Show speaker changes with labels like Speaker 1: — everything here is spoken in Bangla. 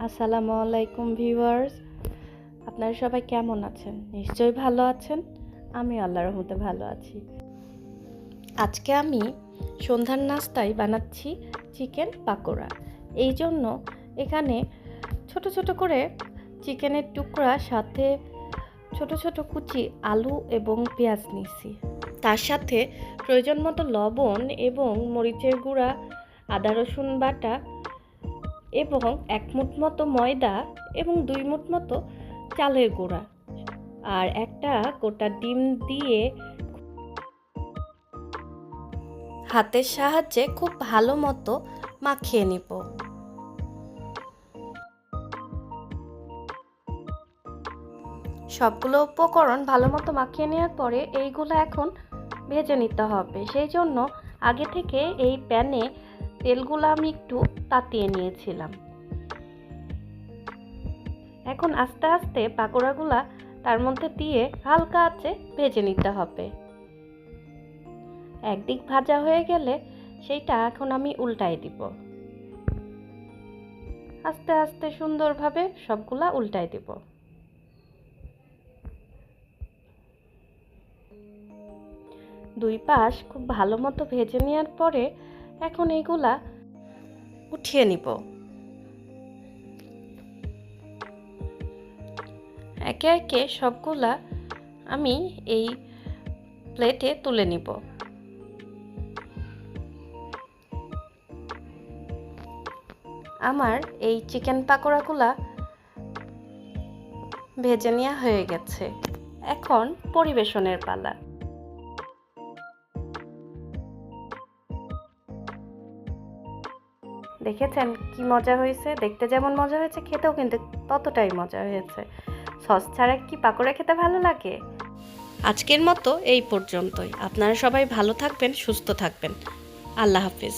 Speaker 1: আসসালামু আলাইকুম ভিউয়ার্স, আপনারা সবাই কেমন আছেন? নিশ্চয়ই ভালো আছেন। আমি আল্লাহর রহমতে ভালো আছি। আজকে আমি সন্ধ্যার নাস্তায় বানাচ্ছি চিকেন পাকোড়া। এই জন্য এখানে ছোট ছোট করে চিকেনের টুকরা, সাথে ছোট ছোট কুচি আলু এবং পেঁয়াজ নিয়েছি। তার সাথে প্রয়োজন মতো লবণ এবং মরিচের গুঁড়া, আদা রসুন বাটা এবং 1 মুঠ মতো ময়দা এবং 2 মুঠ মতো চালের গুঁড়া আর একটা গোটা ডিম দিয়ে হাতের সাহায্যে খুব ভালো মতো মাখিয়ে নিব। সবগুলো উপকরণ ভালো মতো মাখিয়ে নেওয়ার পরে এইগুলো এখন ভেজে নিতে হবে। সেই জন্য আগে থেকে এই প্যানে তেলগুলো আমি একটু তাতিয়ে নিয়েছিলাম। এখন আস্তে আস্তে পাকোড়াগুলা তার মধ্যে দিয়ে হালকা আঁচে ভেজে নিতে হবে। একদিক ভাজা হয়ে গেলে সেইটা এখন আমি উল্টাই দিব। আস্তে আস্তে সুন্দরভাবে সবগুলা উল্টাই দিব। দুই পাশ খুব ভালো মতো ভেজে নেওয়ার পরে এখন এইগুলা উঠিয়ে নিব। একে একে সবগুলা আমি এই প্লেটে তুলে নিব। আমার এই চিকেন পাকোড়াগুলা ভেজে নেওয়া হয়ে গেছে। এখন পরিবেশনের পালা। দেখেছেন কি মজা হয়েছে? দেখতে যেমন মজা হয়েছে, খেতেও কিন্তু ততটাই মজা হয়েছে। সস ছাড়া কি পাকোড়া খেতে ভালো লাগে? আজকের মতো এই পর্যন্তই। আপনারা সবাই ভালো থাকবেন, সুস্থ থাকবেন। আল্লাহ হাফিজ।